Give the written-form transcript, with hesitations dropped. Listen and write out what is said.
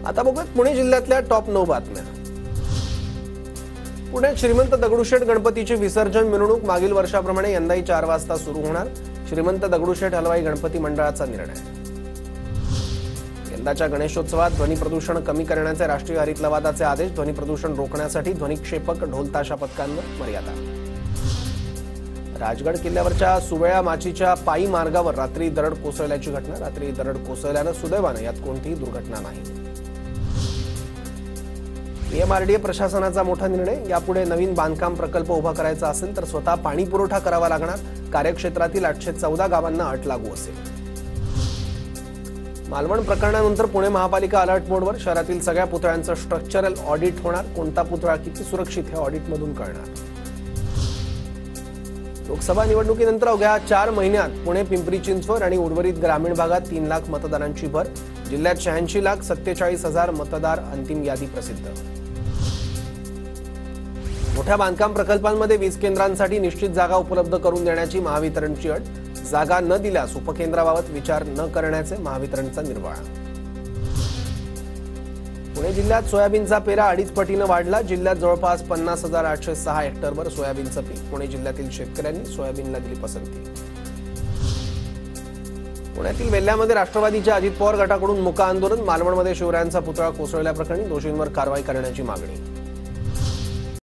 आता बघूयात पुणे जिल्ह्यातल्या टॉप 9 बातम्या। पुण्यात श्रीमंत दगडूशेठ गणपतीची विसर्जन मिरवणूक मागील वर्षाप्रमाणे यंदाही 4 वाजता सुरू होणार। श्रीमंत दगडूशेठ हलवाई गणपती मंडळाचा निर्णय। यंदाच्या गणेशोत्सवात ध्वनी प्रदूषण कमी करण्याचे राष्ट्रीय हरित लवादाचे आदेश। ध्वनी प्रदूषण रोखण्यासाठी ध्वनिक्षेपक ढोलताशा पथकांवर मर्यादा। राजगड किल्ल्यावरच्या सुवेळा माचीच्या पायी मार्गावर रात्री दरड कोसळल्याची घटना। रात्री दरड कोसळल्याने सुदैवाने यात कोणतीही दुर्घटना नाही। पीएमआरडीए प्रशासनाचा मोठा निर्णय। यापुढे नवीन बांधकाम प्रकल्प उभा करायचा असेल तर स्वतः पाणी पुरवठा करावा लागणार। कार्यक्षेत्रातील 814 गावांना अट लागू असेल। मालवण प्रकरणानंतर पुणे महापालिका अलर्ट मोडवर। शहरातील सगळ्या पुतळ्यांचं स्ट्रक्चरल ऑडिट होणार। कोणता पुतळा किती सुरक्षित हे ऑडिटमधून कळणार। लोकसभा निवडणुकीनंतर अवघ्या 4 महिन्यात पुणे, पिंपरी चिंचवड आणि उर्वरित ग्रामीण भागात 3 लाख मतदारांची भर। जिल्ह्यात 86,47,000 मतदार। अंतिम यादी प्रसिद्ध। मोठ्या बांधकाम प्रकल्पांमध्ये वीज केंद्रांसाठी निश्चित जागा उपलब्ध करून देण्याची महावितरणची अट। जागा न दिल्यास उपकेंद्राबाबत विचार न करण्याचे महावितरणचा निर्वाळा। पुणे जिल्ह्यात सोयाबीनचा पेरा 2.5 पटीने वाढला। जिल्ह्यात जवळपास 50,806 हेक्टरवर सोयाबीनचं पीक। पुणे जिल्ह्यातील शेतकऱ्यांनी सोयाबीनला दिली पसंती। पुण्यातील वेल्ह्यामध्ये राष्ट्रवादीच्या अजित पवार गटाकडून मुका आंदोलन। मालवणमध्ये शिवरायांचा पुतळा कोसळल्याप्रकरणी दोषींवर कारवाई करण्याची मागणी।